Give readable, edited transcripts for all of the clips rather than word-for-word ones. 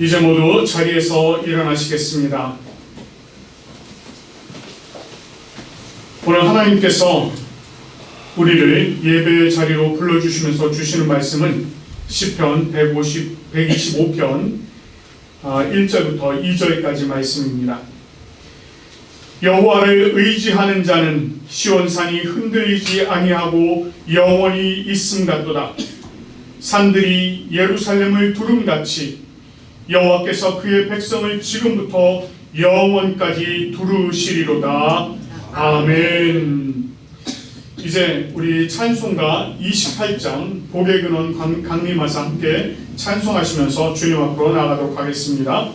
이제 모두 자리에서 일어나시겠습니다. 오늘 하나님께서 우리를 예배의 자리로 불러주시면서 주시는 말씀은 시편 125편 1절부터 2절까지 말씀입니다. 여호와를 의지하는 자는 시온산이 흔들리지 아니하고 영원히 있음 같도다. 산들이 예루살렘을 두름같이 여호와께서 그의 백성을 지금부터 영원까지 두르시리로다. 아멘. 이제 우리 찬송가 28장 복의 근원 강림하사 함께 찬송하시면서 주님 앞으로 나아가도록 하겠습니다.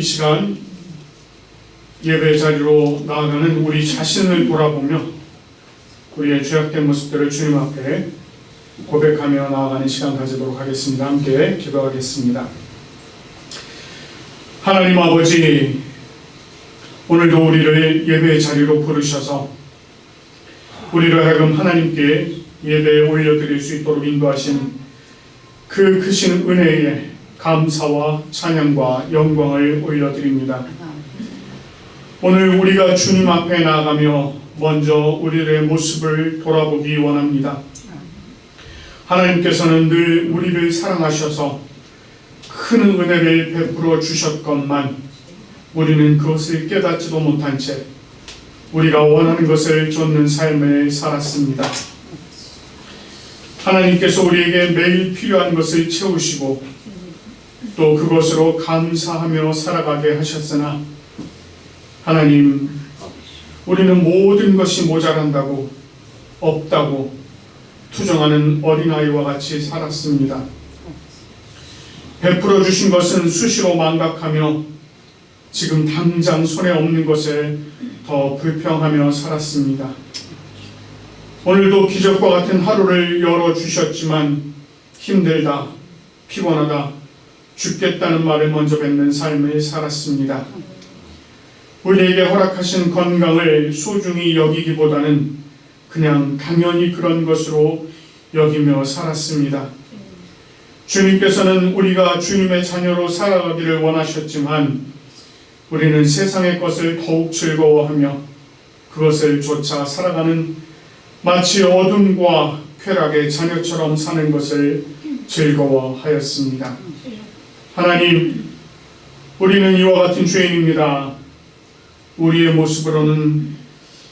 이 시간 예배 자리로 나아가는 우리 자신을 돌아보며 우리의 죄악된 모습들을 주님 앞에 고백하며 나아가는 시간 가지도록 하겠습니다. 함께 기도하겠습니다. 하나님 아버지, 오늘도 우리를 예배의 자리로 부르셔서 우리를 하여금 하나님께 예배에 올려드릴 수 있도록 인도하신 그 크신 은혜에 감사와 찬양과 영광을 올려드립니다. 오늘 우리가 주님 앞에 나아가며 먼저 우리의 모습을 돌아보기 원합니다. 하나님께서는 늘 우리를 사랑하셔서 큰 은혜를 베풀어 주셨건만 우리는 그것을 깨닫지도 못한 채 우리가 원하는 것을 쫓는 삶을 살았습니다. 하나님께서 우리에게 매일 필요한 것을 채우시고 또 그것으로 감사하며 살아가게 하셨으나 하나님, 우리는 모든 것이 모자란다고 없다고 투정하는 어린아이와 같이 살았습니다. 베풀어 주신 것은 수시로 망각하며 지금 당장 손에 없는 것에 더 불평하며 살았습니다. 오늘도 기적과 같은 하루를 열어주셨지만 힘들다, 피곤하다, 죽겠다는 말을 먼저 뱉는 삶을 살았습니다. 우리에게 허락하신 건강을 소중히 여기기보다는 그냥 당연히 그런 것으로 여기며 살았습니다. 주님께서는 우리가 주님의 자녀로 살아가기를 원하셨지만 우리는 세상의 것을 더욱 즐거워하며 그것을 쫓아 살아가는 마치 어둠과 쾌락의 자녀처럼 사는 것을 즐거워하였습니다. 하나님, 우리는 이와 같은 죄인입니다. 우리의 모습으로는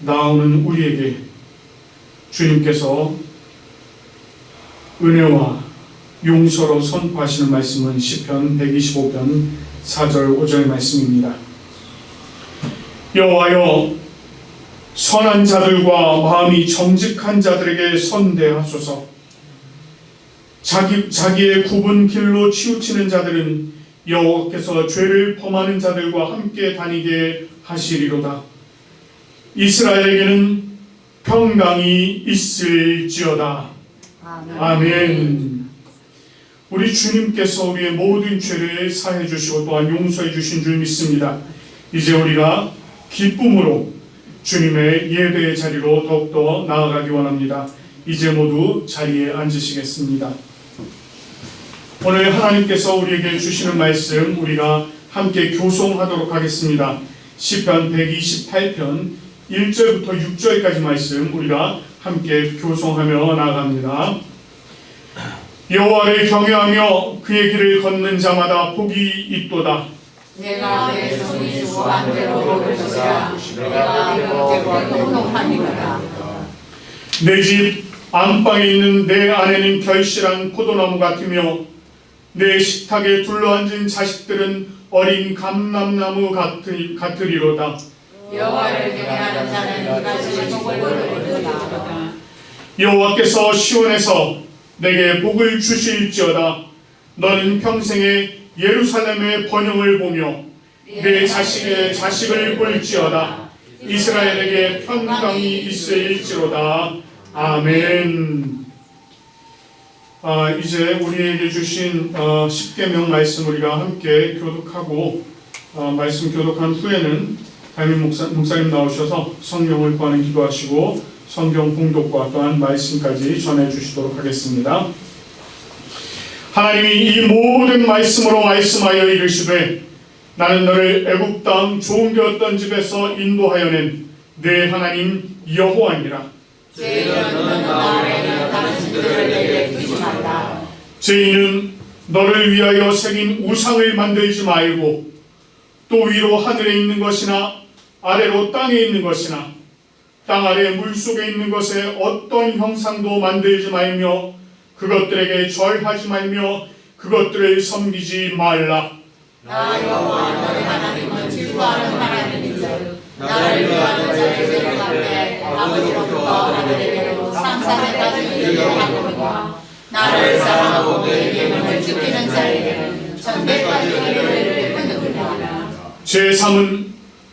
나오는 우리에게 주님께서 은혜와 용서로 선포하시는 말씀은 시편 125편 4절 5절 말씀입니다. 여호와여, 선한 자들과 마음이 정직한 자들에게 선대하소서. 자기의 굽은 길로 치우치는 자들은 여호와께서 죄를 범하는 자들과 함께 다니게 하시리로다. 이스라엘에게는 평강이 있을지어다. 아멘. 우리 주님께서 우리의 모든 죄를 사해 주시고 또한 용서해 주신 줄 믿습니다. 이제 우리가 기쁨으로 주님의 예배의 자리로 더욱더 나아가기 원합니다. 이제 모두 자리에 앉으시겠습니다. 오늘 하나님께서 우리에게 주시는 말씀 우리가 함께 교송하도록 하겠습니다. 시편 128편 1절부터 6절까지 말씀 우리가 함께 교송하며 나아갑니다. 여호와를 경외하며 그의 길을 걷는 자마다 복이 있도다. 내가 내 손이 주한 대로 먹을 것이라. 내가 명대로 행동하리로다. 내 집 안방에 있는 내 아내는 결실한 포도나무 같으며 내 식탁에 둘러앉은 자식들은 어린 감람나무 같으리로다. 여호와를 경외하는 자는 이같이 복을 얻으리로다. 여호와께서 시온에서 내게 복을 주실지어다. 너는 평생에 예루살렘의 번영을 보며 내 자식의 자식을 볼지어다. 이스라엘에게 평강이 있을지로다. 아멘. 이제 우리에게 주신 십계명 말씀 우리가 함께 교독하고 말씀 교독한 후에는 담임 목사님 나오셔서 성령을 구하는 기도하시고 성경 봉독과 또한 말씀까지 전해주시도록 하겠습니다. 하나님이 이 모든 말씀으로 말씀하여 이르시되 나는 너를 애굽 땅 좋은 게 어떤 집에서 인도하여 낸 내 하나님 여호와니라. 죄인은 나에게 다른 신들을 내게 두지 말라. 죄인은 너를 위하여 새긴 우상을 만들지 말고 또 위로 하늘에 있는 것이나 아래로 땅에 있는 것이나 땅 아래 물속에 있는 것에 어떤 형상도 만들지 말며 그것들에게 절하지 말며 그것들을 섬기지 말라. 나 여호와 너희 하나님은 질투하는 하나님인즉 나를 위하는 자를 제거하되 아버지로부터 하늘에게로 상상에까지 이르게 하거니와 나를 사랑하고 내 계명을 지키는 자에게는 천대까지 이르기를 베푸느니라. 제3은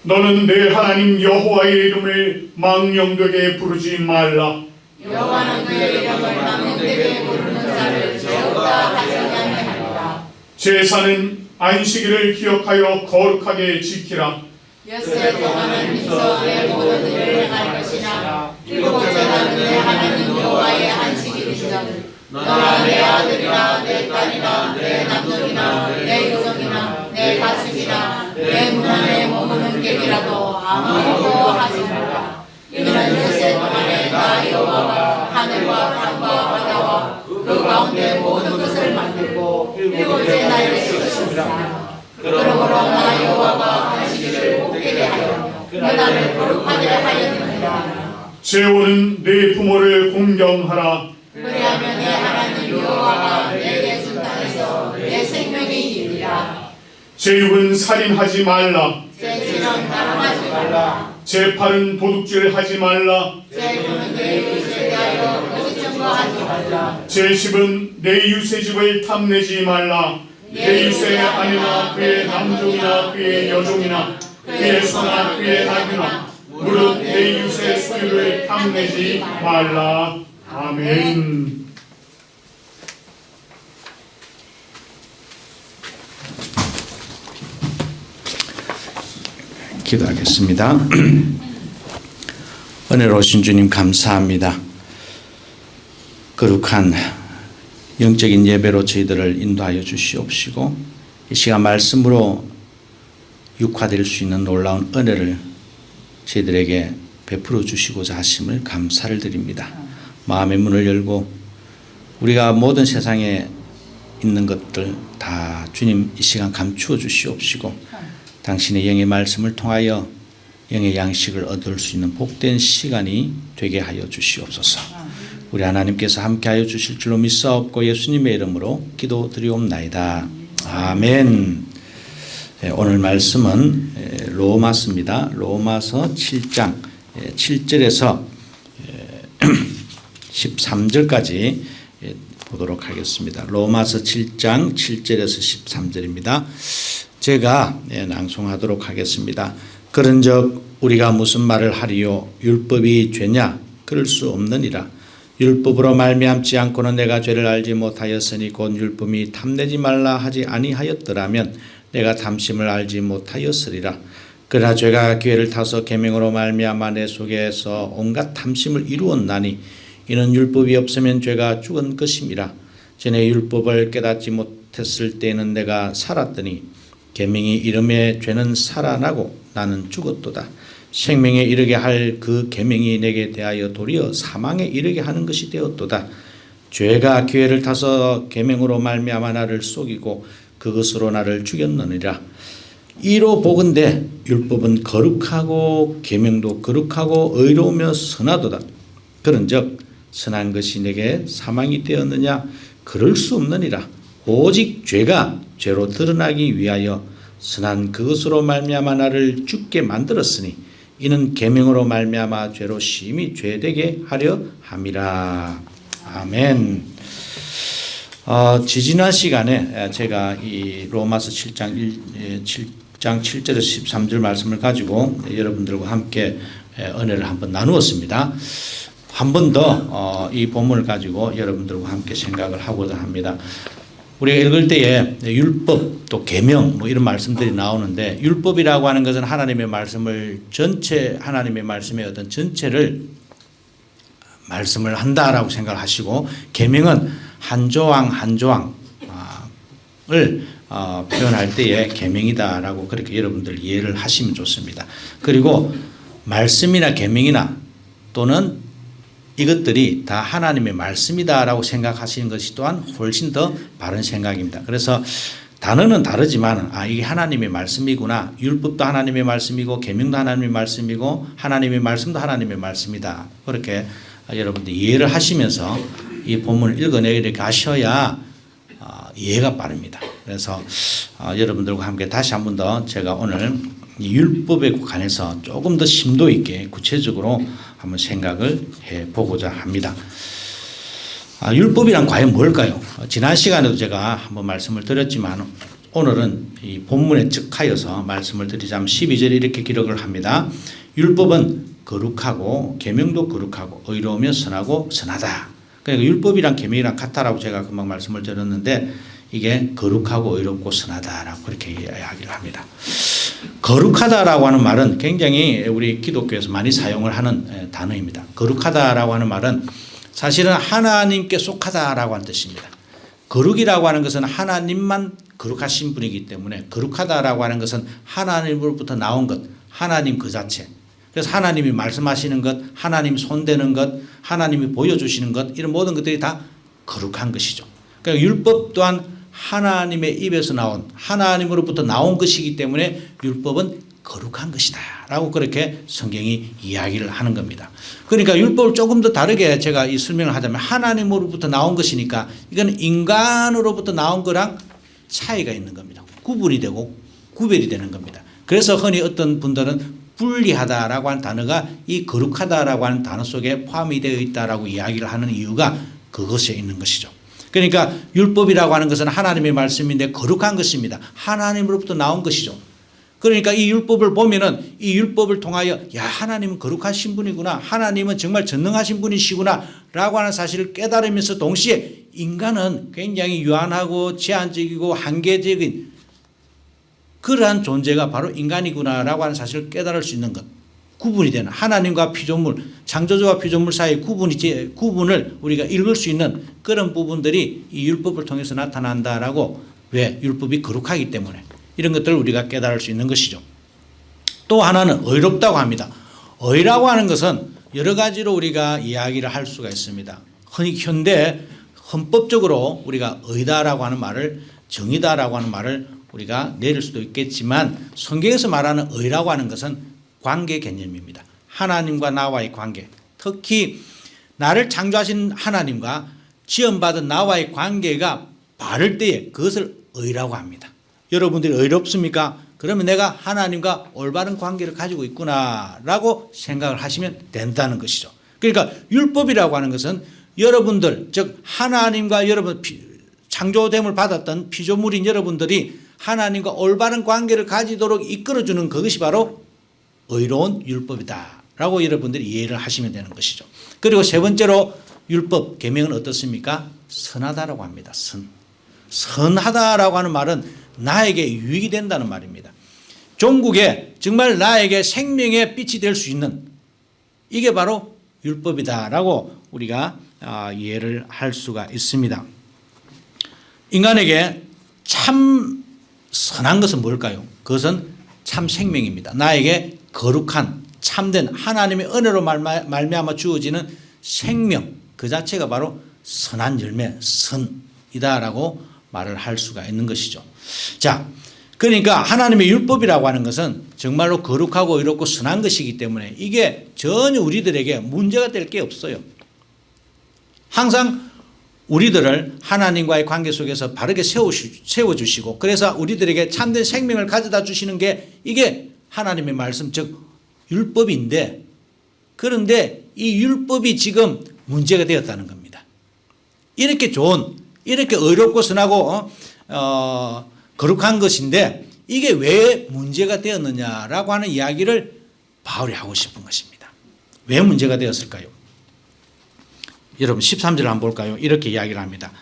너는 내 하나님 여호와의 이름을 망령되게 부르지 말라. 여호와는 그의 이름을 망령되게 부르는 자를 죄없다 하지 아니하리라. 제4는 안식일을 기억하여 거룩하게 지키라. 엿새 동안은 힘써 내 모든 일을 행할 것이나 일곱째 날은 내 하나님 여호와의 안식일이거든. 너나 내 아들이나 내 딸이나 내 남동이나 내 여종이나 내 가축이나 내 문 안에 머무는 객이라도 아무것도 하지 말라. 이는 엿새 동안에 나 여호와가 하늘과 땅과 바다와 그 가운데 모든 것을 만들고 일곱째 날에 쉬었습니다. 그러므로 나 여호와가 안식일을 복되게 하여 너나를 거룩하게 하였느니라. 제5는 내 부모를 공경하라. 그리하면 내 하나님 여호와가 내게 준 땅에서 내 생명이 이르리라. 제6은 살인하지 말라. 제7은 가늠하지 말라. 제8은 도둑질하지 말라. 제9는 내 이웃에 대하여 거짓 증거하지 말라. 제10은 내 이웃의 집을 탐내지 말라. 내 이웃의 아내나 그의 남종이나 그의 여종이나 그의 소나 그의 나귀나 무릇 내 이웃의 소유를 탐내지 말라. 아멘. 기도하겠습니다. 은혜로우신 주님 감사합니다. 거룩한 영적인 예배로 저희들을 인도하여 주시옵시고 이 시간 말씀으로 육화될 수 있는 놀라운 은혜를 저희들에게 베풀어 주시고자 하심을 감사를 드립니다. 마음의 문을 열고 우리가 모든 세상에 있는 것들 다 주님 이 시간 감추어 주시옵시고 당신의 영의 말씀을 통하여 영의 양식을 얻을 수 있는 복된 시간이 되게 하여 주시옵소서. 우리 하나님께서 함께하여 주실 줄로 믿사옵고 예수님의 이름으로 기도드리옵나이다. 아멘. 오늘 말씀은 로마서입니다. 로마서 7장 7절에서 13절까지 보도록 하겠습니다. 로마서 7장 7절에서 13절입니다. 제가 낭송하도록 하겠습니다. 그런즉 우리가 무슨 말을 하리요? 율법이 죄냐? 그럴 수 없느니라. 율법으로 말미암지 않고는 내가 죄를 알지 못하였으니 곧 율법이 탐내지 말라 하지 아니하였더라면 내가 탐심을 알지 못하였으리라. 그러나 죄가 기회를 타서 계명으로 말미암아 내 속에서 온갖 탐심을 이루었나니 이는 율법이 없으면 죄가 죽은 것임이라. 전에 율법을 깨닫지 못했을 때에는 내가 살았더니 계명이 이름에 죄는 살아나고 나는 죽었도다. 생명에 이르게 할 그 계명이 내게 대하여 도리어 사망에 이르게 하는 것이 되었도다. 죄가 기회를 타서 계명으로 말미암아 나를 속이고 그것으로 나를 죽였느니라. 이로 보건대 율법은 거룩하고 계명도 거룩하고 의로우며 선하도다. 그런즉 선한 것이 내게 사망이 되었느냐? 그럴 수 없느니라. 오직 죄가 죄로 드러나기 위하여 선한 그것으로 말미암아 나를 죽게 만들었으니 이는 계명으로 말미암아 죄로 심히 죄되게 하려 함이라. 아멘. 지지난 시간에 제가 이 로마서 7장 7절에서 13절 말씀을 가지고 여러분들과 함께 은혜를 한번 나누었습니다. 한 번 더 이 본문을 가지고 여러분들과 함께 생각을 하고자 합니다. 우리가 읽을 때에 율법 또 계명 뭐 이런 말씀들이 나오는데, 율법이라고 하는 것은 하나님의 말씀을 전체, 하나님의 말씀의 어떤 전체를 말씀을 한다라고 생각을 하시고, 계명은 한 조항 한 조항을 표현할 때에 계명이다라고 그렇게 여러분들 이해를 하시면 좋습니다. 그리고 말씀이나 계명이나 또는 이것들이 다 하나님의 말씀이다라고 생각하시는 것이 또한 훨씬 더 바른 생각입니다. 그래서 단어는 다르지만 이게 하나님의 말씀이구나. 율법도 하나님의 말씀이고 계명도 하나님의 말씀이고 하나님의 말씀도 하나님의 말씀이다. 그렇게 여러분들 이해를 하시면서 이 본문을 읽어내게 가셔야 이해가 빠릅니다. 그래서 여러분들과 함께 다시 한 번 더 제가 오늘 이 율법에 관해서 조금 더 심도 있게 구체적으로 한번 생각을 해보고자 합니다. 율법이란 과연 뭘까요? 지난 시간에도 제가 한번 말씀을 드렸지만 오늘은 이 본문에 즉하여서 말씀을 드리자면 12절에 이렇게 기록을 합니다. 율법은 거룩하고 계명도 거룩하고 의로우며 선하고 선하다. 그러니까 율법이랑 계명이랑 같다라고 제가 금방 말씀을 드렸는데, 이게 거룩하고 의롭고 선하다라고 그렇게 이야기를 합니다. 거룩하다라고 하는 말은 굉장히 우리 기독교에서 많이 사용을 하는 단어입니다. 거룩하다라고 하는 말은 사실은 하나님께 속하다라고 하는 뜻입니다. 거룩이라고 하는 것은 하나님만 거룩하신 분이기 때문에, 거룩하다라고 하는 것은 하나님으로부터 나온 것, 하나님 그 자체. 그래서 하나님이 말씀하시는 것, 하나님이 손대는 것, 하나님이 보여주시는 것, 이런 모든 것들이 다 거룩한 것이죠. 그러니까 율법 또한 하나님의 입에서 나온, 하나님으로부터 나온 것이기 때문에 율법은 거룩한 것이다 라고 그렇게 성경이 이야기를 하는 겁니다. 그러니까 율법을 조금 더 다르게 제가 이 설명을 하자면, 하나님으로부터 나온 것이니까 이건 인간으로부터 나온 거랑 차이가 있는 겁니다. 구분이 되고 구별이 되는 겁니다. 그래서 흔히 어떤 분들은 분리하다라고 하는 단어가 이 거룩하다라고 하는 단어 속에 포함이 되어 있다라고 이야기를 하는 이유가 그것에 있는 것이죠. 그러니까 율법이라고 하는 것은 하나님의 말씀인데 거룩한 것입니다. 하나님으로부터 나온 것이죠. 그러니까 이 율법을 보면은 이 율법을 통하여 하나님은 거룩하신 분이구나, 하나님은 정말 전능하신 분이시구나 라고 하는 사실을 깨달으면서 동시에 인간은 굉장히 유한하고 제한적이고 한계적인 그러한 존재가 바로 인간이구나 라고 하는 사실을 깨달을 수 있는 것, 구분이 되는, 하나님과 피조물, 창조주와 피조물 사이의 구분을 우리가 읽을 수 있는 그런 부분들이 이 율법을 통해서 나타난다라고. 왜? 율법이 거룩하기 때문에 이런 것들을 우리가 깨달을 수 있는 것이죠. 또 하나는 의롭다고 합니다. 의라고 하는 것은 여러 가지로 우리가 이야기를 할 수가 있습니다. 흔히 현대 헌법적으로 우리가 의다라고 하는 말을, 정의다라고 하는 말을 우리가 내릴 수도 있겠지만, 성경에서 말하는 의라고 하는 것은 관계 개념입니다. 하나님과 나와의 관계, 특히 나를 창조하신 하나님과 지원받은 나와의 관계가 바를 때에 그것을 의라고 합니다. 여러분들이 의롭습니까? 그러면 내가 하나님과 올바른 관계를 가지고 있구나라고 생각을 하시면 된다는 것이죠. 그러니까 율법이라고 하는 것은 여러분들, 즉 하나님과 여러분 창조됨을 받았던 피조물인 여러분들이 하나님과 올바른 관계를 가지도록 이끌어주는 그것이 바로 의로운 율법이다라고 여러분들이 이해를 하시면 되는 것이죠. 그리고 세 번째로 율법 계명은 어떻습니까? 선하다라고 합니다. 선하다라고 하는 말은 나에게 유익이 된다는 말입니다. 종국에 정말 나에게 생명의 빛이 될 수 있는 이게 바로 율법이다라고 우리가 이해를 할 수가 있습니다. 인간에게 참 선한 것은 뭘까요? 그것은 참 생명입니다. 나에게 거룩한 참된 하나님의 은혜로 말미암아 주어지는 생명 그 자체가 바로 선한 열매, 선이다라고 말을 할 수가 있는 것이죠. 자, 그러니까 하나님의 율법이라고 하는 것은 정말로 거룩하고 의롭고 선한 것이기 때문에 이게 전혀 우리들에게 문제가 될 게 없어요. 항상 우리들을 하나님과의 관계 속에서 바르게 세워주시고 그래서 우리들에게 참된 생명을 가져다 주시는 게 이게 하나님의 말씀 즉 율법인데 그런데 이 율법이 지금 문제가 되었다는 겁니다. 이렇게 좋은 이렇게 의롭고 선하고 거룩한 것인데 이게 왜 문제가 되었느냐라고 하는 이야기를 바울이 하고 싶은 것입니다. 왜 문제가 되었을까요? 여러분 13절 한번 볼까요? 이렇게 이야기를 합니다.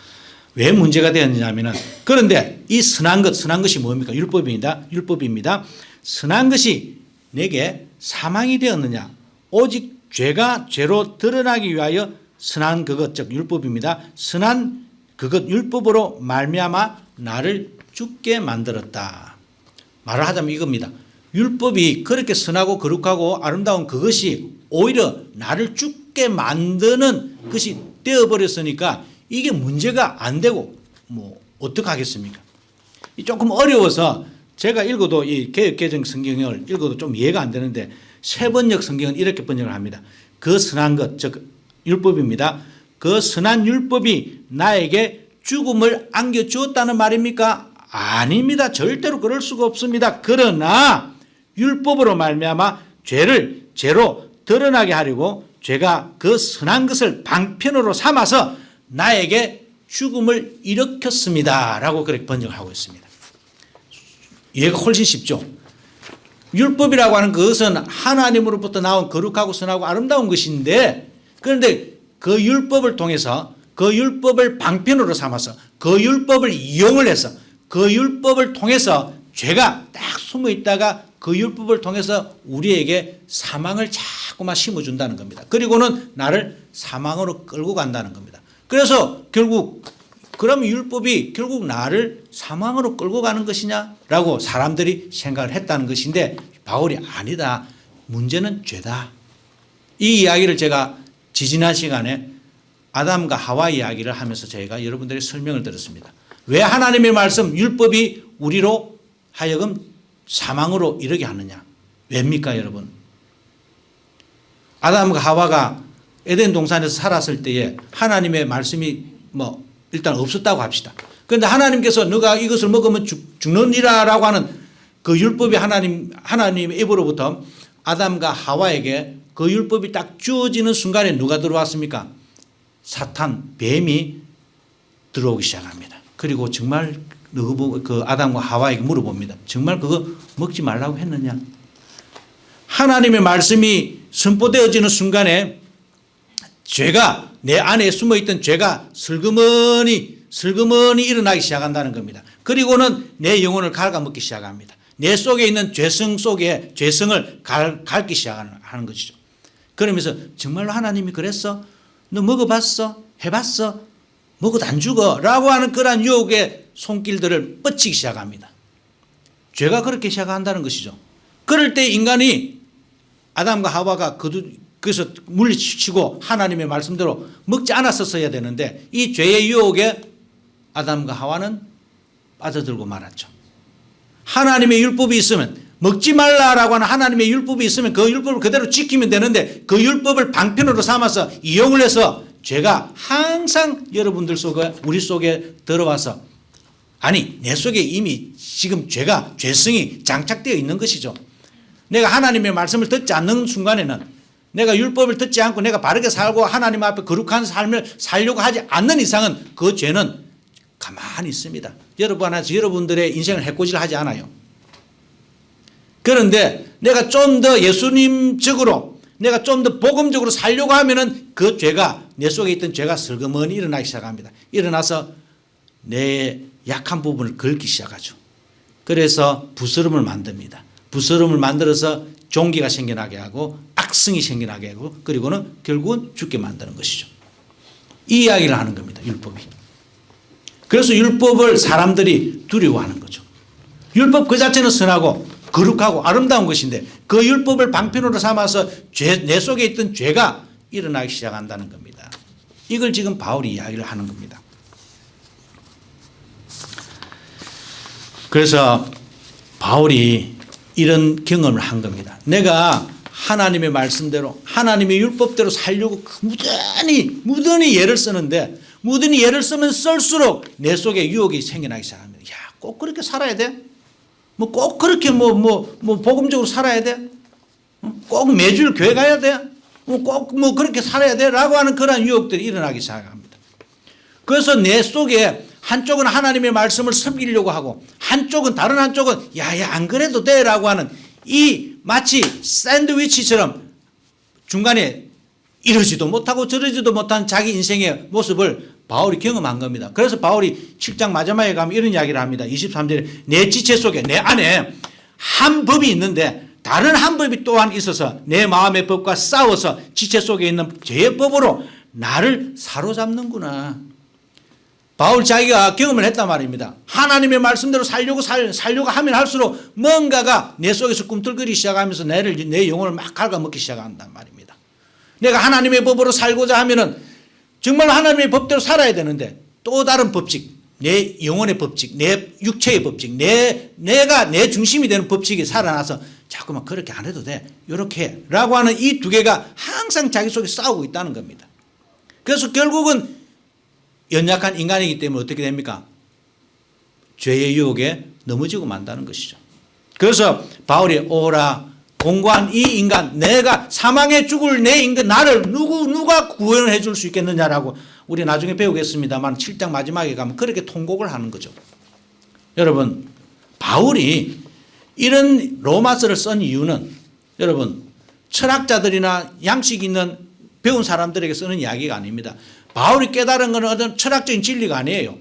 왜 문제가 되었느냐면은 그런데 이 선한 것이 뭡니까? 율법입니다. 선한 것이 내게 사망이 되었느냐? 오직 죄가 죄로 드러나기 위하여 선한 그것 즉 율법입니다. 선한 그것 율법으로 말미암아 나를 죽게 만들었다. 말을 하자면 이겁니다. 율법이 그렇게 선하고 거룩하고 아름다운 그것이 오히려 나를 죽게 만드는 것이 되어버렸으니까 이게 문제가 안 되고 뭐 어떡하겠습니까? 조금 어려워서 제가 읽어도 이 개역개정 성경을 읽어도 좀 이해가 안 되는데 세번역 성경은 이렇게 번역을 합니다. 그 선한 것 즉 율법입니다. 그 선한 율법이 나에게 죽음을 안겨주었다는 말입니까? 아닙니다. 절대로 그럴 수가 없습니다. 그러나 율법으로 말미암아 죄를 죄로 드러나게 하려고 죄가 그 선한 것을 방편으로 삼아서 나에게 죽음을 일으켰습니다. 라고 그렇게 번역하고 있습니다. 이해가 훨씬 쉽죠. 율법이라고 하는 그것은 하나님으로부터 나온 거룩하고 선하고 아름다운 것인데 그런데 그 율법을 통해서 그 율법을 방편으로 삼아서 그 율법을 이용을 해서 그 율법을 통해서 죄가 딱 숨어 있다가 그 율법을 통해서 우리에게 사망을 자꾸만 심어준다는 겁니다. 그리고는 나를 사망으로 끌고 간다는 겁니다. 그래서 결국 그럼 율법이 결국 나를 사망으로 끌고 가는 것이냐라고 사람들이 생각을 했다는 것인데 바울이 아니다. 문제는 죄다. 이 이야기를 제가 지지난 시간에 아담과 하와 이야기를 하면서 저희가 여러분들의 설명을 들었습니다. 왜 하나님의 말씀 율법이 우리로 하여금 사망으로 이르게 하느냐. 왜입니까 여러분? 아담과 하와가 에덴 동산에서 살았을 때에 하나님의 말씀이 일단 없었다고 합시다. 그런데 하나님께서 너가 이것을 먹으면 죽느니라라고 하는 그 율법이 하나님의 입으로부터 아담과 하와에게 그 율법이 딱 주어지는 순간에 누가 들어왔습니까? 사탄, 뱀이 들어오기 시작합니다. 그리고 정말 그 아담과 하와에게 물어봅니다. 정말 그거 먹지 말라고 했느냐? 하나님의 말씀이 선포되어지는 순간에 죄가 내 안에 숨어있던 죄가 슬그머니 일어나기 시작한다는 겁니다. 그리고는 내 영혼을 갉아먹기 시작합니다. 내 속에 있는 죄성을 갉기 시작하는 것이죠. 그러면서 정말로 하나님이 그랬어? 너 먹어봤어? 해봤어? 먹어도 안 죽어? 라고 하는 그러한 유혹의 손길들을 뻗치기 시작합니다. 죄가 그렇게 시작한다는 것이죠. 그럴 때 인간이 아담과 하와가 그래서 물리치고 하나님의 말씀대로 먹지 않았었어야 되는데 이 죄의 유혹에 아담과 하와는 빠져들고 말았죠. 하나님의 율법이 있으면 먹지 말라라고 하는 하나님의 율법이 있으면 그 율법을 그대로 지키면 되는데 그 율법을 방편으로 삼아서 이용을 해서 죄가 항상 여러분들 속에 우리 속에 들어와서 아니 내 속에 이미 지금 죄성이 장착되어 있는 것이죠. 내가 하나님의 말씀을 듣지 않는 순간에는 내가 율법을 듣지 않고 내가 바르게 살고 하나님 앞에 거룩한 삶을 살려고 하지 않는 이상은 그 죄는 가만히 있습니다. 여러분들의 인생을 해코지를 하지 않아요. 그런데 내가 좀 더 예수님적으로 내가 좀 더 복음적으로 살려고 하면은 그 죄가 내 속에 있던 죄가 슬그머니 일어나기 시작합니다. 일어나서 내 약한 부분을 긁기 시작하죠. 그래서 부스럼을 만듭니다. 부스럼을 만들어서 종기가 생겨나게 하고 악성이 생겨나게 하고 그리고는 결국은 죽게 만드는 것이죠. 이 이야기를 하는 겁니다. 율법이. 그래서 율법을 사람들이 두려워하는 거죠. 율법 그 자체는 선하고 거룩하고 아름다운 것인데 그 율법을 방편으로 삼아서 내 속에 있던 죄가 일어나기 시작한다는 겁니다. 이걸 지금 바울이 이야기를 하는 겁니다. 그래서 바울이 이런 경험을 한 겁니다. 내가 하나님의 말씀대로 하나님의 율법대로 살려고 무던히 애를 쓰는데 무던히 애를 쓰면 쓸수록 내 속에 유혹이 생겨나기 시작합니다. 야, 꼭 그렇게 살아야 돼? 뭐 꼭 그렇게 복음적으로 살아야 돼? 꼭 매주일 교회 가야 돼? 꼭 그렇게 살아야 돼? 라고 하는 그런 유혹들이 일어나기 시작합니다. 그래서 내 속에 한쪽은 하나님의 말씀을 섬기려고 하고 다른 한쪽은 야야 안 그래도 돼 라고 하는 이 마치 샌드위치처럼 중간에 이러지도 못하고 저러지도 못한 자기 인생의 모습을 바울이 경험한 겁니다. 그래서 바울이 7장 마지막에 가면 이런 이야기를 합니다. 23절에 내 지체 속에 내 안에 한 법이 있는데 다른 한 법이 또한 있어서 내 마음의 법과 싸워서 지체 속에 있는 죄의 법으로 나를 사로잡는구나. 바울 자기가 경험을 했단 말입니다. 하나님의 말씀대로 살려고 하면 할수록 뭔가가 내 속에서 꿈틀거리기 시작하면서 내 영혼을 막 갉아먹기 시작한단 말입니다. 내가 하나님의 법으로 살고자 하면은 정말 하나님의 법대로 살아야 되는데 또 다른 법칙, 내 영혼의 법칙, 내 육체의 법칙, 내가 내 중심이 되는 법칙이 살아나서 자꾸만 그렇게 안 해도 돼. 이렇게 라고 하는 이 두 개가 항상 자기 속에 싸우고 있다는 겁니다. 그래서 결국은 연약한 인간이기 때문에 어떻게 됩니까? 죄의 유혹에 넘어지고 만다는 것이죠. 그래서 바울이 오라 공고한 이 인간 내가 사망에 죽을 내 인간 나를 누가 구원해 줄 수 있겠느냐라고 우리 나중에 배우겠습니다만 7장 마지막에 가면 그렇게 통곡을 하는 거죠. 여러분 바울이 이런 로마서를 쓴 이유는 여러분 철학자들이나 양식 있는 배운 사람들에게 쓰는 이야기가 아닙니다. 바울이 깨달은 것은 어떤 철학적인 진리가 아니에요.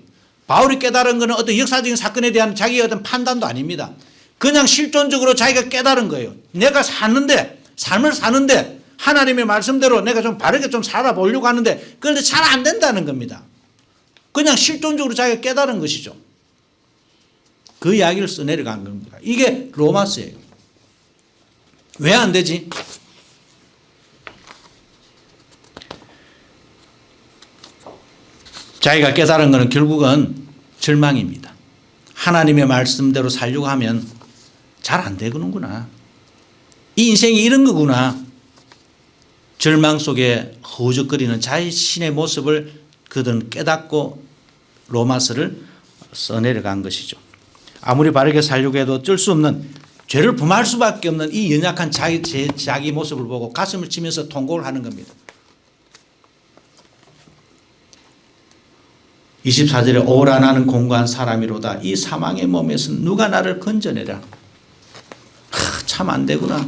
바울이 깨달은 것은 어떤 역사적인 사건에 대한 자기의 어떤 판단도 아닙니다. 그냥 실존적으로 자기가 깨달은 거예요. 내가 삶을 사는데 하나님의 말씀대로 내가 좀 바르게 좀 살아보려고 하는데 그런데 잘 안 된다는 겁니다. 그냥 실존적으로 자기가 깨달은 것이죠. 그 이야기를 써내려간 겁니다. 이게 로마서예요. 왜 안 되지? 자기가 깨달은 것은 결국은 절망입니다. 하나님의 말씀대로 살려고 하면 잘 안 되는구나. 이 인생이 이런 거구나. 절망 속에 허우적거리는 자신의 모습을 그들은 깨닫고 로마서를 써내려간 것이죠. 아무리 바르게 살려고 해도 어쩔 수 없는 죄를 범할 수밖에 없는 이 연약한 자기 모습을 보고 가슴을 치면서 통곡을 하는 겁니다. 24절에 오라 나는 공고한 사람이로다. 이 사망의 몸에서 누가 나를 건져내라. 참 안 되구나.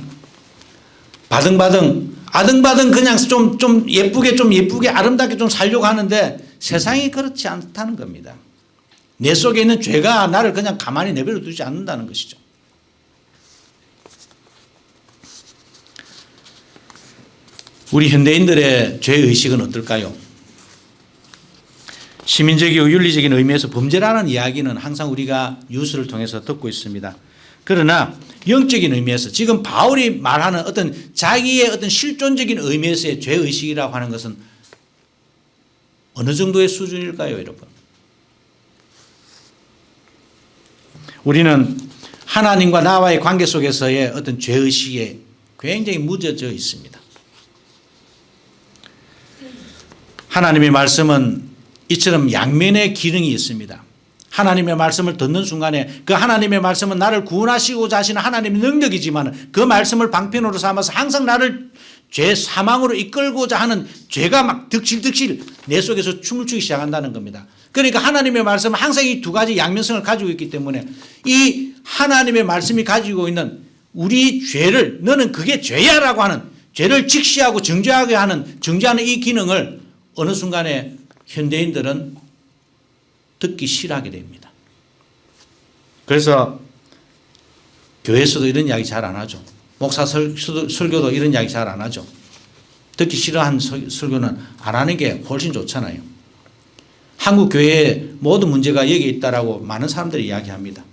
아등바등 그냥 좀 예쁘게 아름답게 좀 살려고 하는데 세상이 그렇지 않다는 겁니다. 내 속에 있는 죄가 나를 그냥 가만히 내버려 두지 않는다는 것이죠. 우리 현대인들의 죄의식은 어떨까요? 시민적이고 윤리적인 의미에서 범죄라는 이야기는 항상 우리가 뉴스를 통해서 듣고 있습니다. 그러나 영적인 의미에서 지금 바울이 말하는 어떤 자기의 어떤 실존적인 의미에서의 죄의식이라고 하는 것은 어느 정도의 수준일까요, 여러분? 우리는 하나님과 나와의 관계 속에서의 어떤 죄의식에 굉장히 묻어져 있습니다. 하나님의 말씀은 이처럼 양면의 기능이 있습니다. 하나님의 말씀을 듣는 순간에 그 하나님의 말씀은 나를 구원하시고자 하시는 하나님의 능력이지만 그 말씀을 방편으로 삼아서 항상 나를 죄 사망으로 이끌고자 하는 죄가 막 득실득실 내 속에서 춤을 추기 시작한다는 겁니다. 그러니까 하나님의 말씀은 항상 이 두 가지 양면성을 가지고 있기 때문에 이 하나님의 말씀이 가지고 있는 우리 죄를 너는 그게 죄야라고 하는 죄를 직시하고 정죄하는 이 기능을 어느 순간에 현대인들은 듣기 싫어하게 됩니다. 그래서 교회에서도 이런 이야기 잘 안 하죠. 목사 설교도 이런 이야기 잘 안 하죠. 듣기 싫어하는 설교는 안 하는 게 훨씬 좋잖아요. 한국 교회의 모든 문제가 여기에 있다라고 많은 사람들이 이야기합니다.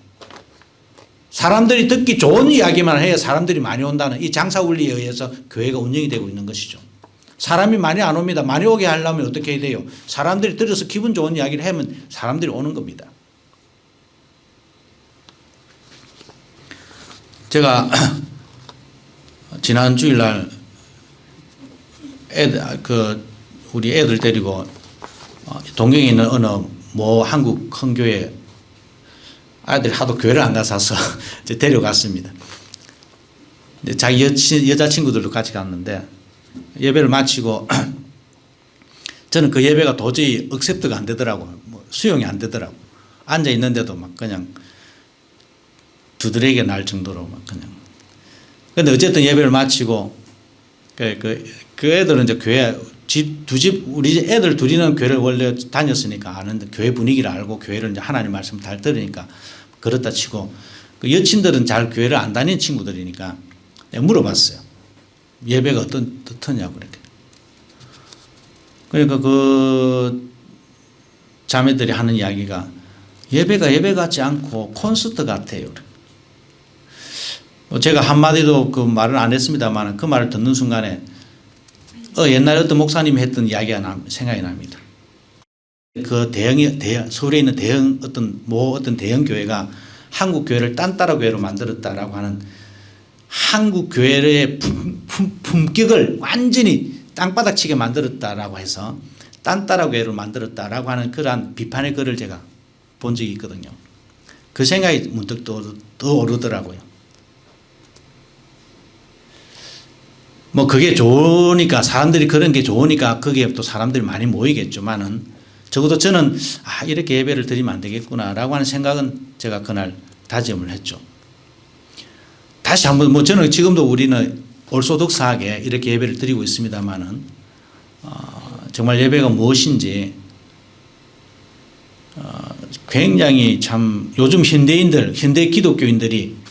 사람들이 듣기 좋은 이야기만 해야 사람들이 많이 온다는 이 장사 원리에 의해서 교회가 운영이 되고 있는 것이죠. 사람이 많이 안 옵니다. 많이 오게 하려면 어떻게 해야 돼요? 사람들이 들어서 기분 좋은 이야기를 하면 사람들이 오는 겁니다. 제가 지난 주일날 우리 애들 데리고 동경에 있는 어느 한국 큰 교회 아이들이 하도 교회를 안 가서 데려갔습니다. 자기 여자친구들도 같이 갔는데 예배를 마치고 저는 그 예배가 도저히 억셉트가 안 되더라고요. 수용이 안 되더라고요. 앉아 있는데도 막 그냥 두드러기가 날 정도로 막 그냥. 근데 어쨌든 예배를 마치고 그 애들은 이제 교회 우리 애들 둘이는 교회를 원래 다녔으니까 아는데 교회 분위기를 알고 교회를 이제 하나님 말씀 잘 들으니까 그렇다 치고 그 여친들은 잘 교회를 안 다니는 친구들이니까 내가 물어봤어요. 예배가 어떠냐고 그렇게. 그러니까 그 자매들이 하는 이야기가 예배가 예배 같지 않고 콘서트 같아요. 제가 한마디도 그 말을 안 했습니다만 그 말을 듣는 순간에 옛날에 어떤 목사님이 했던 이야기가 생각이 납니다. 그 서울에 있는 어떤 대형 교회가 한국 교회를 딴따라 교회로 만들었다라고 하는 한국 교회의 품격을 완전히 땅바닥 치게 만들었다라고 해서 딴따라 교회를 만들었다라고 하는 그러한 비판의 글을 제가 본 적이 있거든요. 그 생각이 문득 떠오르더라고요. 뭐 그게 좋으니까 사람들이 그런 게 좋으니까 거기에 또 사람들이 많이 모이겠지만은 적어도 저는 이렇게 예배를 드리면 안 되겠구나라고 하는 생각은 제가 그날 다짐을 했죠. 다시 한번 저는 지금도 우리는 올소득사하게 이렇게 예배를 드리고 있습니다만은 정말 예배가 무엇인지 굉장히 참 요즘 현대 기독교인들이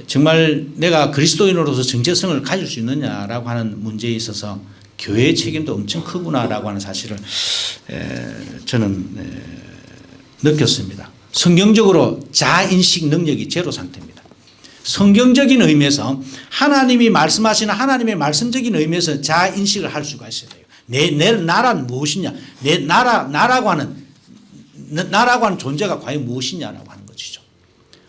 정말 내가 그리스도인으로서 정체성을 가질 수 있느냐라고 하는 문제에 있어서 교회의 책임도 엄청 크구나라고 하는 사실을 저는 느꼈습니다. 성경적으로 자인식 능력이 제로 상태입니다. 성경적인 의미에서 하나님이 말씀하시는 하나님의 말씀적인 의미에서 자인식을 할 수가 있어야 돼요. 내 나라는 무엇이냐? 내 나라고 하는 존재가 과연 무엇이냐라고 하는 것이죠.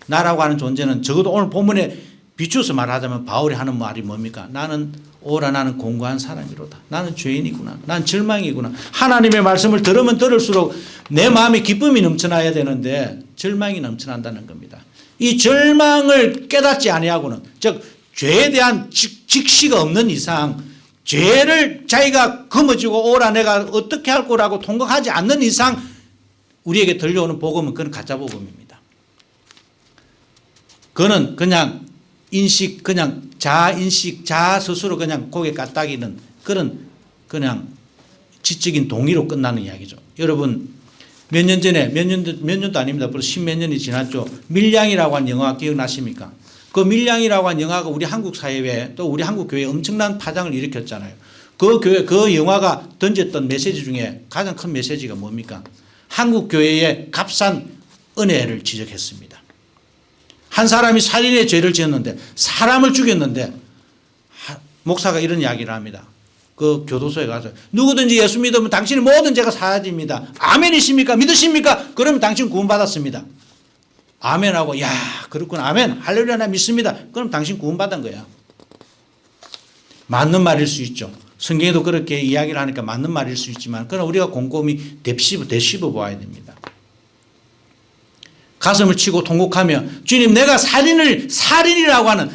나라고 하는 존재는 적어도 오늘 본문에 비추어서 말하자면 바울이 하는 말이 뭡니까? 나는 공고한 사람이로다. 나는 죄인이구나. 난 절망이구나. 하나님의 말씀을 들으면 들을수록 내 마음에 기쁨이 넘쳐나야 되는데 절망이 넘쳐난다는 겁니다. 이 절망을 깨닫지 아니하고는 즉 죄에 대한 직시가 없는 이상 죄를 자기가 거머쥐고 오라 내가 어떻게 할 거라고 통곡하지 않는 이상 우리에게 들려오는 복음은 그건 가짜 복음입니다. 그거는 그냥 그냥 자인식, 자 스스로 그냥 고개 까딱이는 그냥 지적인 동의로 끝나는 이야기죠. 여러분 몇 년 전에 몇 년도 아닙니다. 벌써 십몇 년이 지났죠. 밀양이라고 한 영화 기억나십니까? 그 밀양이라고 한 영화가 우리 한국 사회에 또 우리 한국 교회에 엄청난 파장을 일으켰잖아요. 그 영화가 던졌던 메시지 중에 가장 큰 메시지가 뭡니까? 한국 교회의 값싼 은혜를 지적했습니다. 한 사람이 살인의 죄를 지었는데 사람을 죽였는데 목사가 이런 이야기를 합니다. 그 교도소에 가서 누구든지 예수 믿으면 당신의 모든 죄가 사라집니다. 아멘이십니까? 믿으십니까? 그러면 당신 구원받았습니다. 아멘하고 야 그렇구나 아멘 할렐루야 나 믿습니다. 그럼 당신 구원받은 거야. 맞는 말일 수 있죠. 성경에도 그렇게 이야기를 하니까 맞는 말일 수 있지만 그럼 우리가 곰곰이 되씹어 보아야 됩니다. 가슴을 치고 통곡하며 주님 내가 살인이라고 하는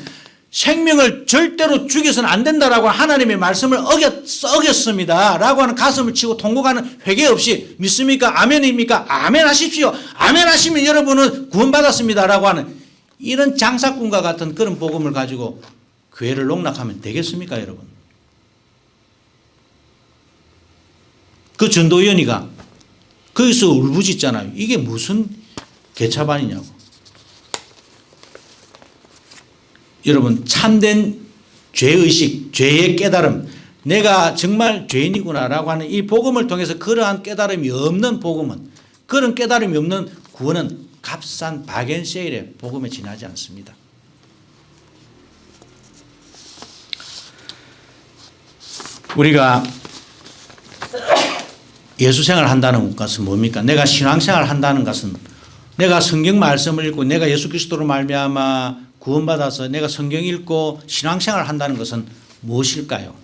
생명을 절대로 죽여서는 안 된다라고 하나님의 말씀을 어겼습니다 라고 하는 가슴을 치고 통곡하는 회개 없이 믿습니까? 아멘입니까? 아멘 하십시오. 아멘 하시면 여러분은 구원받았습니다 라고 하는 이런 장사꾼과 같은 그런 복음을 가지고 교회를 농락하면 되겠습니까 여러분? 그 전도위원회가 거기서 울부짖잖아요. 이게 무슨 개차반이냐고. 여러분 참된 죄의식, 죄의 깨달음 내가 정말 죄인이구나 라고 하는 이 복음을 통해서 그러한 깨달음이 없는 복음은 그런 깨달음이 없는 구원은 값싼 바겐세일의 복음에 지나지 않습니다. 우리가 예수생활을 한다는 것은 뭡니까? 내가 신앙생활을 한다는 것은 내가 성경 말씀을 읽고 내가 예수 그리스도로 말미암아 구원받아서 내가 성경 읽고 신앙생활을 한다는 것은 무엇일까요?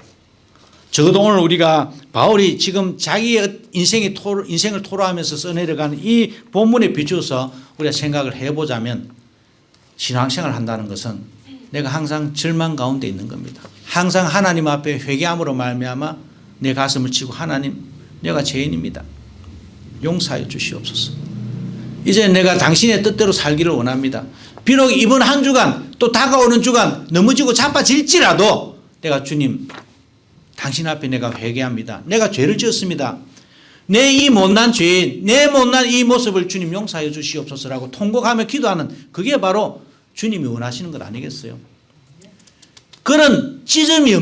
적어도 오늘 우리가 바울이 지금 자기의 인생을 토로하면서 써내려가는 이 본문에 비추어서 우리가 생각을 해보자면 신앙생활을 한다는 것은 내가 항상 절망 가운데 있는 겁니다. 항상 하나님 앞에 회개함으로 말미암아 내 가슴을 치고 하나님 내가 죄인입니다. 용서하여 주시옵소서. 이제 내가 당신의 뜻대로 살기를 원합니다. 비록 이번 한 주간 또 다가오는 주간 넘어지고 자빠질지라도 내가 주님 당신 앞에 내가 회개합니다. 내가 죄를 지었습니다. 내 이 못난 죄인 내 못난 이 모습을 주님 용서하여 주시옵소서라고 통곡하며 기도하는 그게 바로 주님이 원하시는 것 아니겠어요? 그런 찢음이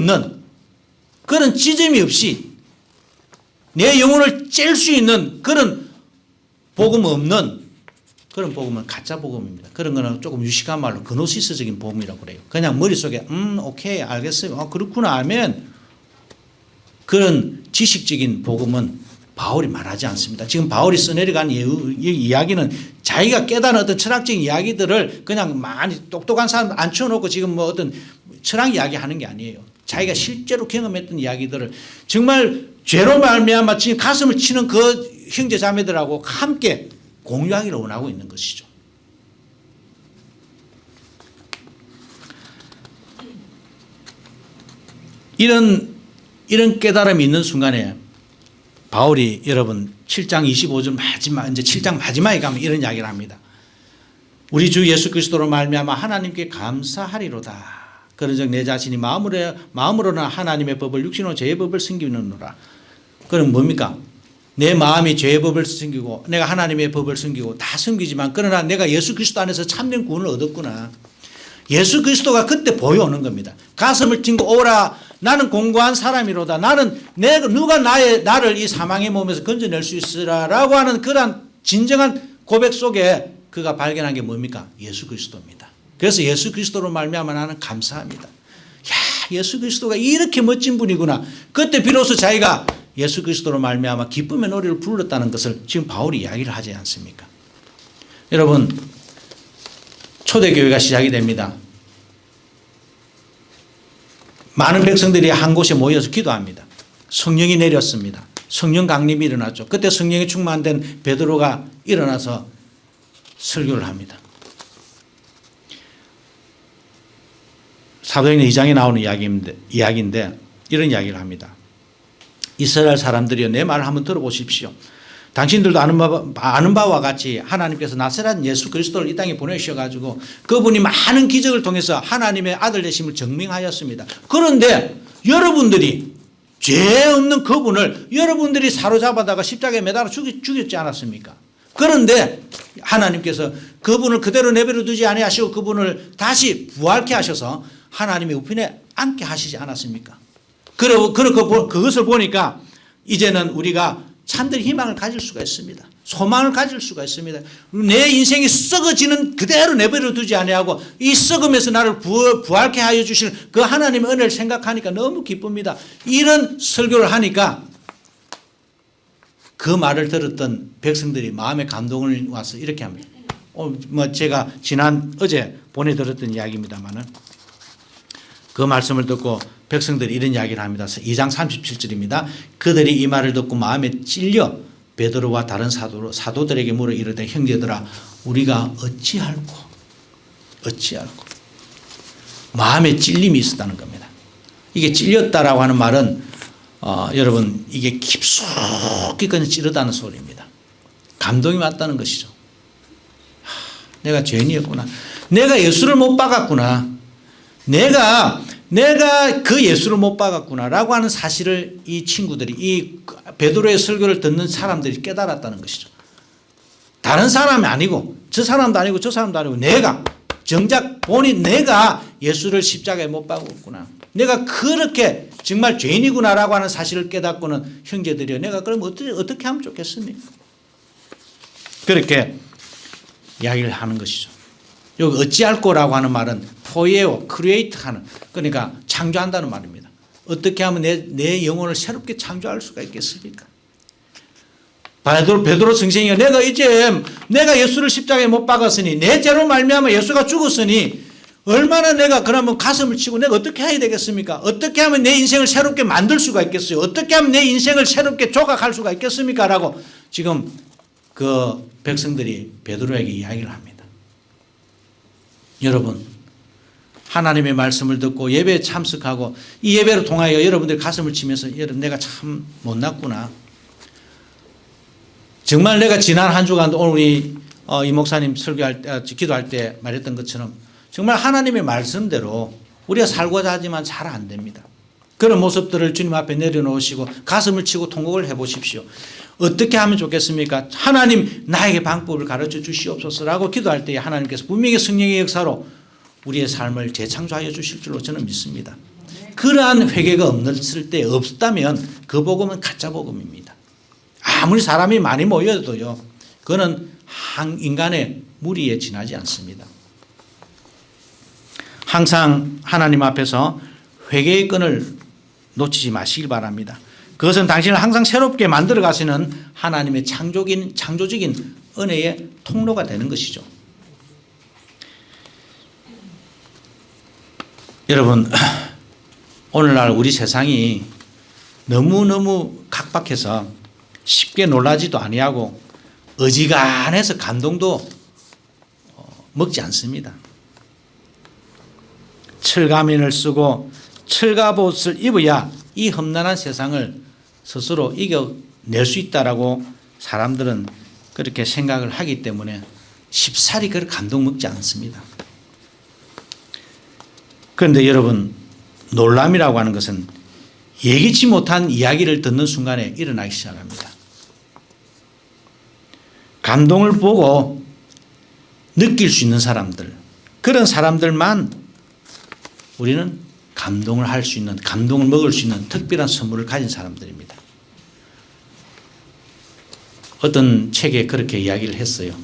없이 내 영혼을 찔 수 있는 그런 복음 없는 그런 복음은 가짜 복음입니다. 그런 거는 조금 유식한 말로 그노시스적인 복음이라고 그래요. 그냥 머릿속에 오케이 알겠어요. 그렇구나 아멘. 그런 지식적인 복음은 바울이 말하지 않습니다. 지금 바울이 써내려간 이야기는 자기가 깨달은 어떤 철학적인 이야기들을 그냥 많이 똑똑한 사람 앉혀놓고 지금 뭐 어떤 철학 이야기 하는 게 아니에요. 자기가 실제로 경험했던 이야기들을 정말 죄로 말미암아 지금 가슴을 치는 그 형제 자매들하고 함께 공유하기를 원하고 있는 것이죠. 이런 깨달음이 있는 순간에 바울이 여러분 7장 25절 마지막 이제 7장 마지막에 가면 이런 이야기를 합니다. 우리 주 예수 그리스도로 말미암아 하나님께 감사하리로다. 그런즉 내 자신이 마음으로나 하나님의 법을 육신으로 죄의 법을 섬기느니라. 그럼 뭡니까? 내 마음이 죄의 법을 섬기고 내가 하나님의 법을 섬기고 다 섬기지만 그러나 내가 예수 그리스도 안에서 참된 구원을 얻었구나. 예수 그리스도가 그때 보여오는 겁니다. 가슴을 찡고 오라 나는 공고한 사람이로다. 누가 나를 이 사망의 몸에서 건져낼 수 있으라라고 하는 그러한 진정한 고백 속에 그가 발견한 게 뭡니까? 예수 그리스도입니다. 그래서 예수 그리스도로 말미암아 나는 감사합니다. 야, 예수 그리스도가 이렇게 멋진 분이구나. 그때 비로소 자기가 예수 그리스도로 말미암아 기쁨의 노래를 불렀다는 것을 지금 바울이 이야기를 하지 않습니까? 여러분 초대교회가 시작이 됩니다. 많은 백성들이 한 곳에 모여서 기도합니다. 성령이 내렸습니다. 성령 강림이 일어났죠. 그때 성령에 충만된 베드로가 일어나서 설교를 합니다. 사도행전 2장에 나오는 이야기인데 이런 이야기를 합니다. 이스라엘 사람들이여 내 말을 한번 들어보십시오. 당신들도 아는 바와 같이 하나님께서 나사렛 예수 그리스도를 이 땅에 보내주셔가지고 그분이 많은 기적을 통해서 하나님의 아들 되심을 증명하였습니다. 그런데 여러분들이 죄 없는 그분을 여러분들이 사로잡아다가 십자가에 매달아 죽였지 않았습니까? 그런데 하나님께서 그분을 그대로 내버려 두지 아니하시고 그분을 다시 부활케 하셔서 하나님의 우편에 앉게 하시지 않았습니까? 그것을 보니까 이제는 우리가 참된 희망을 가질 수가 있습니다. 소망을 가질 수가 있습니다. 내 인생이 썩어지는 그대로 내버려 두지 아니하고 이 썩음에서 나를 부활케 하여 주실 그 하나님의 은혜를 생각하니까 너무 기쁩니다. 이런 설교를 하니까 그 말을 들었던 백성들이 마음에 감동을 와서 이렇게 합니다. 제가 어제 보내드렸던 이야기입니다만은 그 말씀을 듣고 백성들이 이런 이야기를 합니다. 2장 37절입니다. 그들이 이 말을 듣고 마음에 찔려 베드로와 다른 사도들에게 물어 이르되 형제들아 우리가 어찌할꼬 마음에 찔림이 있었다는 겁니다. 이게 찔렸다라고 하는 말은 여러분 이게 깊숙이 그냥 찌르다는 소리입니다. 감동이 왔다는 것이죠. 내가 죄인이었구나. 내가 예수를 못 박았구나. 내가 그 예수를 못 박았구나라고 하는 사실을 이 친구들이 이 베드로의 설교를 듣는 사람들이 깨달았다는 것이죠. 다른 사람이 아니고 저 사람도 아니고 저 사람도 아니고 내가 정작 내가 예수를 십자가에 못 박았구나. 내가 그렇게 정말 죄인이구나라고 하는 사실을 깨닫고는 형제들이여 내가 그럼 어떻게 하면 좋겠습니까? 그렇게 이야기를 하는 것이죠. 여기 어찌할 거라고 하는 말은 포에오, 크리에이트 하는 그러니까 창조한다는 말입니다. 어떻게 하면 내 영혼을 새롭게 창조할 수가 있겠습니까? 베드로 선생이 내가 예수를 십자가에 못 박았으니 내 죄로 말미암아 예수가 죽었으니 얼마나 내가 그러면 가슴을 치고 내가 어떻게 해야 되겠습니까? 어떻게 하면 내 인생을 새롭게 만들 수가 있겠어요? 어떻게 하면 내 인생을 새롭게 조각할 수가 있겠습니까? 라고 지금 그 백성들이 베드로에게 이야기를 합니다. 여러분 하나님의 말씀을 듣고 예배에 참석하고 이 예배로 통하여 여러분들 가슴을 치면서 여러분 내가 참 못났구나. 정말 내가 지난 한 주간 오늘 우리 이 목사님 설교할 때 기도할 때 말했던 것처럼 정말 하나님의 말씀대로 우리가 살고자 하지만 잘 안 됩니다. 그런 모습들을 주님 앞에 내려놓으시고 가슴을 치고 통곡을 해보십시오. 어떻게 하면 좋겠습니까? 하나님 나에게 방법을 가르쳐 주시옵소서라고 기도할 때 하나님께서 분명히 성령의 역사로 우리의 삶을 재창조하여 주실 줄로 저는 믿습니다. 그러한 회개가 없다면 그 복음은 가짜 복음입니다. 아무리 사람이 많이 모여도요. 그거는 인간의 무리에 지나지 않습니다. 항상 하나님 앞에서 회개의 끈을 놓치지 마시길 바랍니다. 그것은 당신을 항상 새롭게 만들어 가시는 하나님의 창조적인 은혜의 통로가 되는 것이죠. 여러분 오늘날 우리 세상이 너무너무 각박해서 쉽게 놀라지도 아니하고 어지간해서 감동도 먹지 않습니다. 철가면을 쓰고 철갑옷을 입어야 이 험난한 세상을 스스로 이겨낼 수 있다라고 사람들은 그렇게 생각을 하기 때문에 쉽사리 그걸 감동 먹지 않습니다. 그런데 여러분 놀람이라고 하는 것은 예기치 못한 이야기를 듣는 순간에 일어나기 시작합니다. 감동을 보고 느낄 수 있는 사람들 그런 사람들만 우리는 감동을 할 수 있는 감동을 먹을 수 있는 특별한 선물을 가진 사람들입니다. 어떤 책에 그렇게 이야기를 했어요.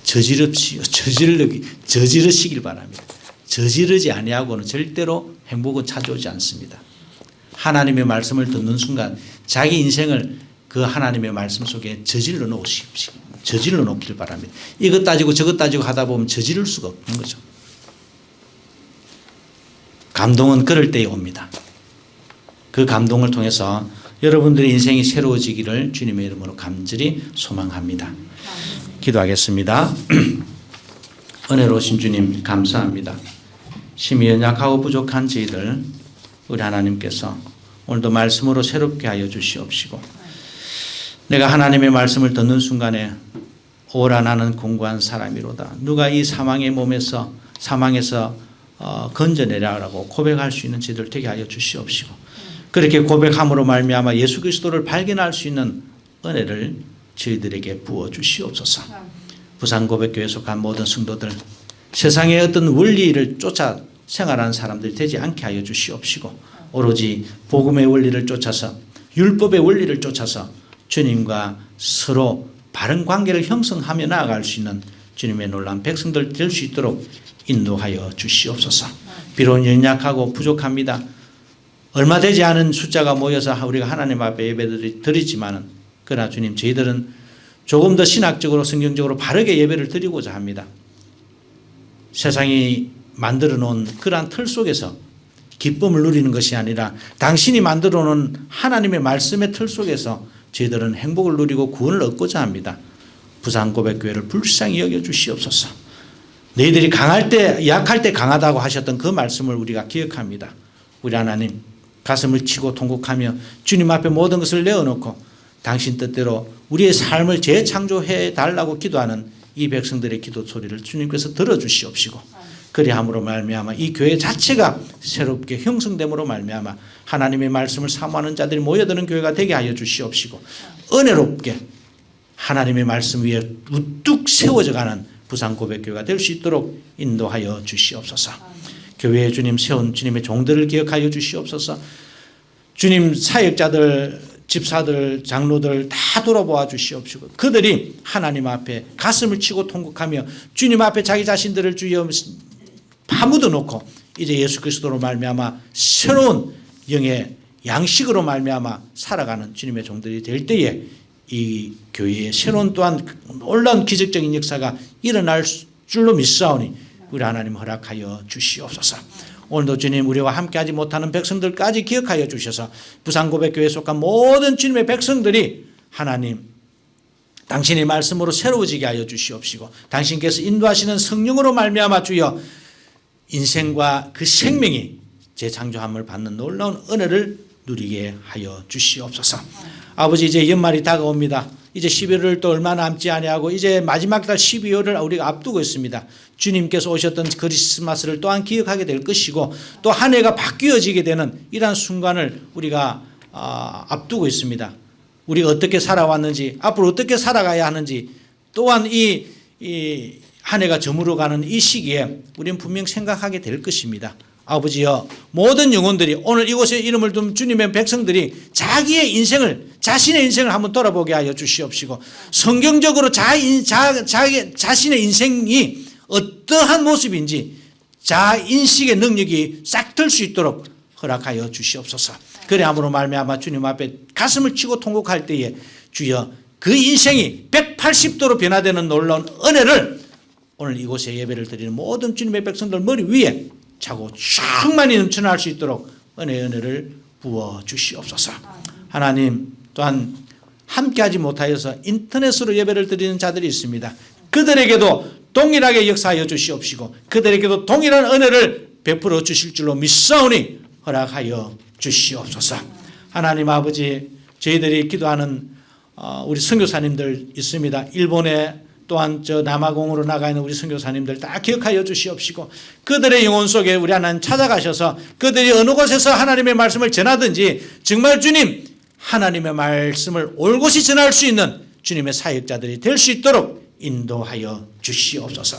저지르시길 바랍니다. 저지르지 아니하고는 절대로 행복은 찾아오지 않습니다. 하나님의 말씀을 듣는 순간 자기 인생을 그 하나님의 말씀 속에 저질러 놓길 바랍니다. 이것 따지고 저것 따지고 하다 보면 저지를 수가 없는 거죠. 감동은 그럴 때에 옵니다. 그 감동을 통해서 여러분들의 인생이 새로워지기를 주님의 이름으로 간절히 소망합니다. 기도하겠습니다. 은혜로우신 주님 감사합니다. 심히 연약하고 부족한 저희들 우리 하나님께서 오늘도 말씀으로 새롭게 하여 주시옵시고 내가 하나님의 말씀을 듣는 순간에 오라 나는 공고한 사람이로다. 누가 이 사망에서 건져내라라고 고백할 수 있는 저희들 되게 하여 주시옵시고 그렇게 고백함으로 말미암아 예수 그리스도를 발견할 수 있는 은혜를 저희들에게 부어 주시옵소서. 부산고백교회에 속한 모든 성도들 세상의 어떤 원리를 쫓아 생활하는 사람들이 되지 않게 하여 주시옵시고 오로지 복음의 원리를 쫓아서 율법의 원리를 쫓아서 주님과 서로 바른 관계를 형성하며 나아갈 수 있는 주님의 놀라운 백성들 될 수 있도록 인도하여 주시옵소서. 비록 연약하고 부족합니다. 얼마 되지 않은 숫자가 모여서 우리가 하나님 앞에 예배를 드리지만은 그러나 주님 저희들은 조금 더 신학적으로 성경적으로 바르게 예배를 드리고자 합니다. 세상이 만들어 놓은 그러한 틀 속에서 기쁨을 누리는 것이 아니라 당신이 만들어 놓은 하나님의 말씀의 틀 속에서 저희들은 행복을 누리고 구원을 얻고자 합니다. 부산고백교회를 불쌍히 여겨 주시옵소서. 너희들이 강할 때 약할 때 강하다고 하셨던 그 말씀을 우리가 기억합니다. 우리 하나님 가슴을 치고 통곡하며 주님 앞에 모든 것을 내어놓고 당신 뜻대로 우리의 삶을 재창조해 달라고 기도하는 이 백성들의 기도 소리를 주님께서 들어주시옵시고 그리함으로 말미암아 이 교회 자체가 새롭게 형성됨으로 말미암아 하나님의 말씀을 사모하는 자들이 모여드는 교회가 되게 하여 주시옵시고 은혜롭게 하나님의 말씀 위에 우뚝 세워져가는 부산고백교회가 될 수 있도록 인도하여 주시옵소서. 교회에 주님 세운 주님의 종들을 기억하여 주시옵소서. 주님 사역자들, 집사들, 장로들 다 돌아보아 주시옵시고 그들이 하나님 앞에 가슴을 치고 통곡하며 주님 앞에 자기 자신들을 주여 파묻어 놓고 이제 예수 그리스도로 말미암아 새로운 영의 양식으로 말미암아 살아가는 주님의 종들이 될 때에 이 교회에 새로운 또한 놀라운 기적적인 역사가 일어날 줄로 믿사오니 우리 하나님 허락하여 주시옵소서. 오늘도 주님 우리와 함께하지 못하는 백성들까지 기억하여 주셔서 부산고백교회에 속한 모든 주님의 백성들이 하나님 당신의 말씀으로 새로워지게 하여 주시옵시고 당신께서 인도하시는 성령으로 말미암아 주여 인생과 그 생명이 재창조함을 받는 놀라운 은혜를 누리게 하여 주시옵소서. 아버지 이제 연말이 다가옵니다. 이제 11월 또 얼마 남지 아니하고 이제 마지막 달 12월을 우리가 앞두고 있습니다. 주님께서 오셨던 크리스마스를 또한 기억하게 될 것이고 또 한 해가 바뀌어지게 되는 이러한 순간을 우리가 앞두고 있습니다. 우리가 어떻게 살아왔는지 앞으로 어떻게 살아가야 하는지 또한 이 한 해가 저물어가는 이 시기에 우리는 분명 생각하게 될 것입니다. 아버지여 모든 영혼들이 오늘 이곳에 이름을 둔 주님의 백성들이 자신의 인생을 한번 돌아보게 하여 주시옵시고 성경적으로 자신의 인생이 어떠한 모습인지 자인식의 능력이 싹 틀 수 있도록 허락하여 주시옵소서. 그래 함으로 말미암아 주님 앞에 가슴을 치고 통곡할 때에 주여 그 인생이 180도로 변화되는 놀라운 은혜를 오늘 이곳에 예배를 드리는 모든 주님의 백성들 머리 위에 차고 충만히 넘쳐날 수 있도록 은혜를 부어 주시옵소서. 하나님 또한 함께하지 못하여서 인터넷으로 예배를 드리는 자들이 있습니다. 그들에게도 동일하게 역사하여 주시옵시고 그들에게도 동일한 은혜를 베풀어 주실 줄로 믿사오니 허락하여 주시옵소서. 하나님 아버지 저희들이 기도하는 우리 선교사님들 있습니다. 일본에 또한 저 남아공으로 나가 있는 우리 선교사님들 다 기억하여 주시옵시고 그들의 영혼 속에 우리 하나님 찾아가셔서 그들이 어느 곳에서 하나님의 말씀을 전하든지 정말 주님 하나님의 말씀을 올곧이 전할 수 있는 주님의 사역자들이 될 수 있도록 인도하여 주시옵소서.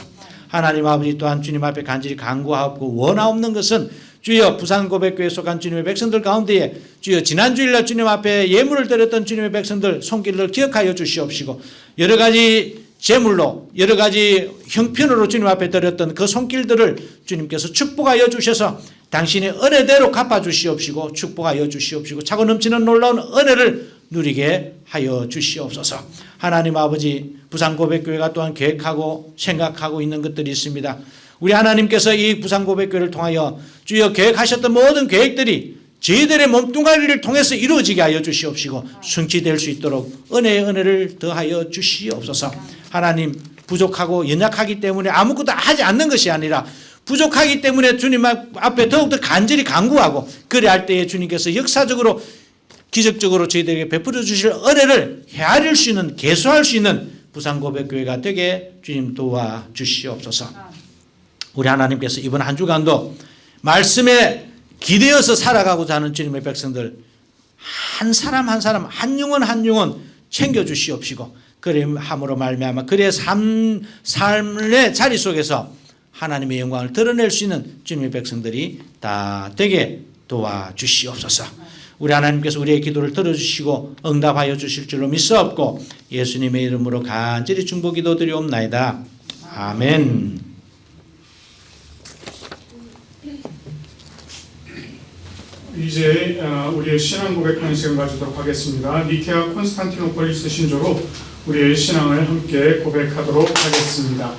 하나님 아버지 또한 주님 앞에 간절히 간구하고 원하옵는 것은 주여 부산고백교회에 속한 주님의 백성들 가운데에 주여 지난 주일날 주님 앞에 예물을 드렸던 주님의 백성들 손길을 기억하여 주시옵시고 여러 가지 제물로 여러 가지 형편으로 주님 앞에 드렸던 그 손길들을 주님께서 축복하여 주셔서 당신의 은혜대로 갚아주시옵시고 축복하여 주시옵시고 차고 넘치는 놀라운 은혜를 누리게 하여 주시옵소서. 하나님 아버지 부산고백교회가 또한 계획하고 생각하고 있는 것들이 있습니다. 우리 하나님께서 이 부산고백교회를 통하여 주여 계획하셨던 모든 계획들이 저희들의 몸뚱아리를 통해서 이루어지게 하여 주시옵시고 성취될 수 있도록 은혜를 더하여 주시옵소서. 하나님 부족하고 연약하기 때문에 아무것도 하지 않는 것이 아니라 부족하기 때문에 주님 앞에 더욱더 간절히 간구하고 그래 할 때에 주님께서 역사적으로 기적적으로 저희들에게 베풀어 주실 은혜를 헤아릴 수 있는 계수할 수 있는 부산고백교회가 되게 주님 도와주시옵소서. 우리 하나님께서 이번 한 주간도 말씀에 기대어서 살아가고자 하는 주님의 백성들 한 사람 한 사람 한 영혼 챙겨주시옵시고 그래 함으로 말미암아 그의 삶의 자리 속에서 하나님의 영광을 드러낼 수 있는 주님의 백성들이 다 되게 도와주시옵소서. 우리 하나님께서 우리의 기도를 들어주시고 응답하여 주실 줄로 믿사옵고 예수님의 이름으로 간절히 중보 기도드리옵나이다. 아멘. 이제 우리의 신앙 고백하는 시간 가지도록 하겠습니다. 니케아 콘스탄티노폴리스 신조로 우리의 신앙을 함께 고백하도록 하겠습니다.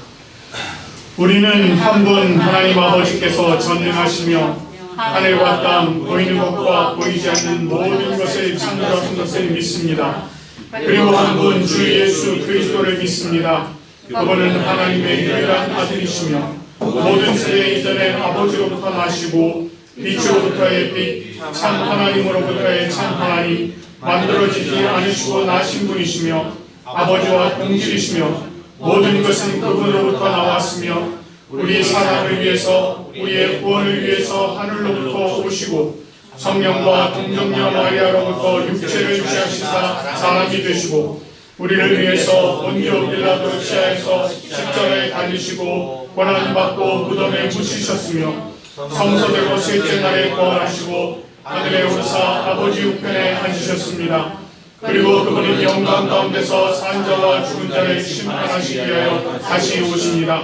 우리는 한 분 하나님 아버지께서 전능하시며 하늘과 땅 보이는 것과 보이지 않는 모든 것을 창조하신 것을 믿습니다. 그리고 한 분 주 예수 그리스도를 믿습니다. 그분은 하나님의 유일한 아들이시며 모든 세대 이전에 아버지로부터 나시고 빛으로부터의 빛, 참 하나님으로부터의 참 하나님, 만들어지지 않으시고 나신 분이시며 아버지와 동질이시며 모든 것은 그분으로부터 나왔으며 우리 사람을 위해서 우리의 구원을 위해서 하늘로부터 오시고 성령과 동정녀 마리아로부터 육체를 취하시사 사람이 되시고 우리를 위해서 본디오 빌라도 치하에서 십자가에 달리시고 고난받고 무덤에 묻히셨으며 성소되고 셋째 날에 부활하시고 하늘에 오르사 아버지 우편에 앉으셨습니다. 그리고 그분은 영광 가운데서 산 자와 죽은 자를 심판하시기 위하여 다시 오십니다.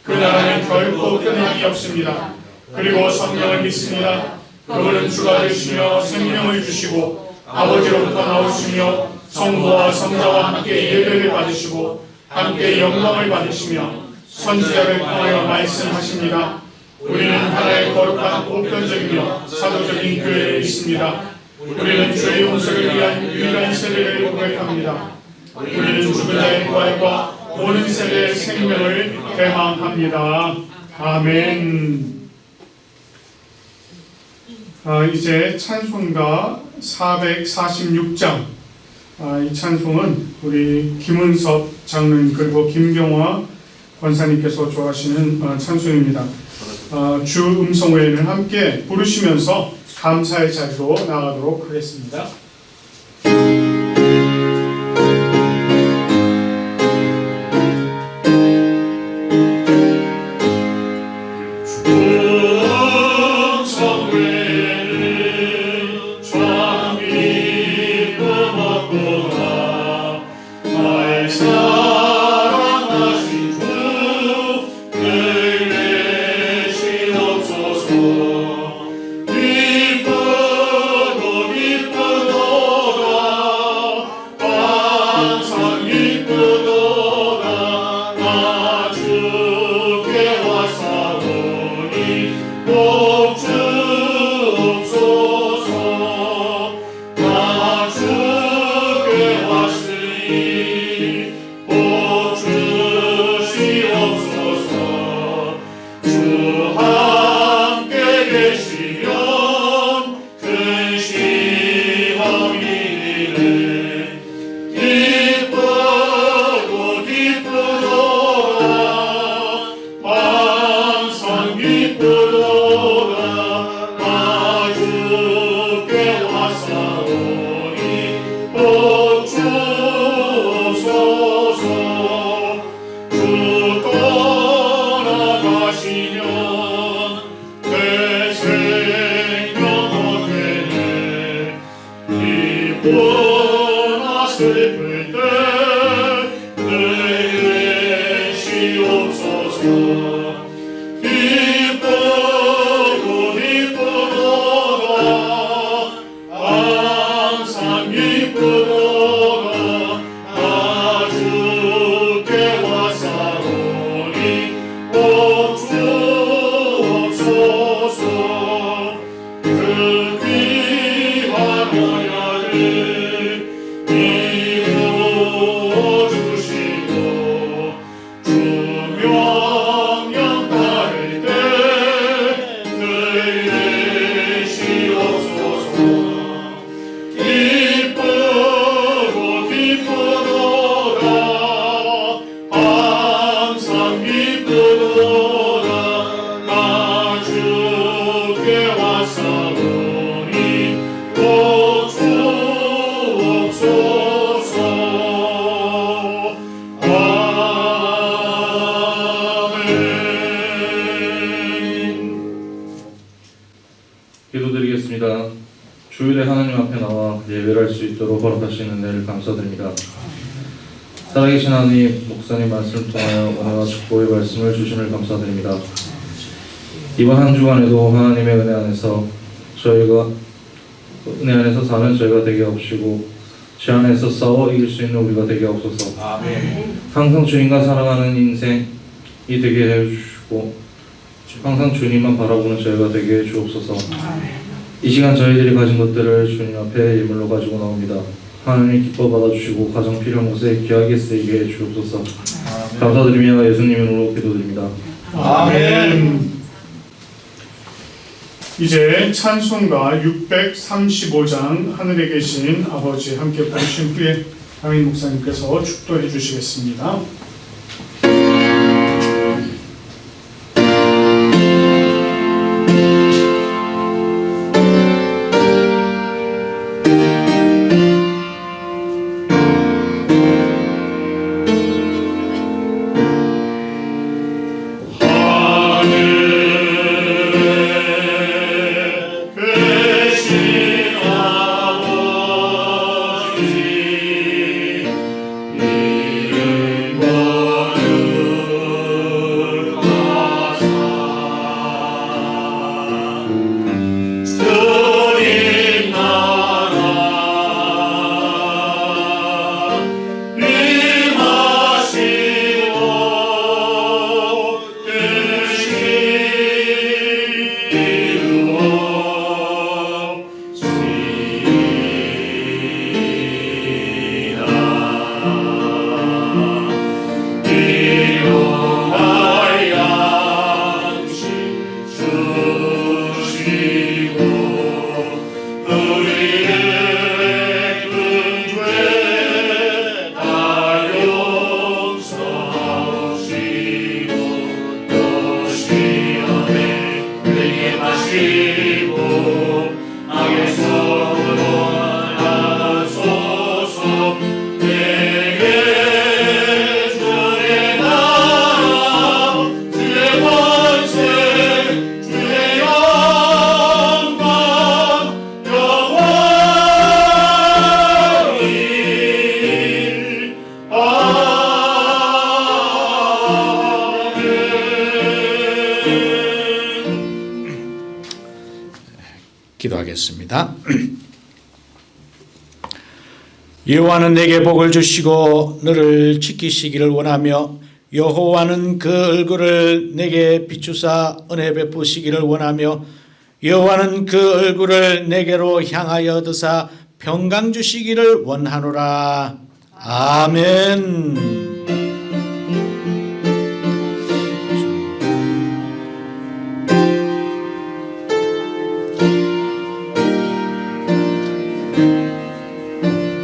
그 나라는 결코 끝남이 없습니다. 그리고 성령을 믿습니다. 그분은 주가 되시며 생명을 주시고 아버지로부터 나오시며 성부와 성자와 함께 예배를 받으시고 함께 영광을 받으시며 선지자를 통하여 말씀하십니다. 우리는 하나의 거룩한 보편적이며 사도적인 교회를 믿습니다. 우리는 죄의 용서를 위한 유일한 세례를 고백합니다. 우리는 죽은 자의 부활과 모든 세대의 생명을 대망합니다. 아멘. 이제 찬송가 446장, 이 찬송은 우리 김은섭 장로님 그리고 김경화 권사님께서 좋아하시는 찬송입니다. 주 음성 외에는 함께 부르시면서 감사의 자리로 나가도록 하겠습니다. 기도드리겠습니다. 주일에 하나님 앞에 나와 예배를 할 수 있도록 허락하시는 은혜를 감사드립니다. 살아계신 하나님, 목사님 말씀을 통하여 은혜와 축복의 말씀을 주심을 감사드립니다. 이번 한 주간에도 하나님의 은혜 안에서 사는 저희가 되게 없시고 주 안에서 싸워 이길 수 있는 우리가 되게 없소서. 아멘. 항상 주님과 사랑하는 인생이 되게 해주시고 주시고 항상 주님만 바라보는 저희가 되게 해 주옵소서. 이 시간 저희들이 가진 것들을 주님 앞에 예물로 가지고 나옵니다. 하나님 기뻐 받아주시고 가장 필요한 곳에 귀하게 쓰이게 해 주옵소서. 감사드리며 예수님 이름으로 기도드립니다. 아멘. 이제 찬송가 635장 하늘에 계신 아버지 함께 부르신 후에 강인 목사님께서 축도해 주시겠습니다. 기도하겠습니다. 여호와는 내게 복을 주시고 너를 지키시기를 원하며 여호와는 그 얼굴을 내게 비추사 은혜 베푸시기를 원하며 여호와는 그 얼굴을 내게로 향하여 드사 평강 주시기를 원하노라. 아멘.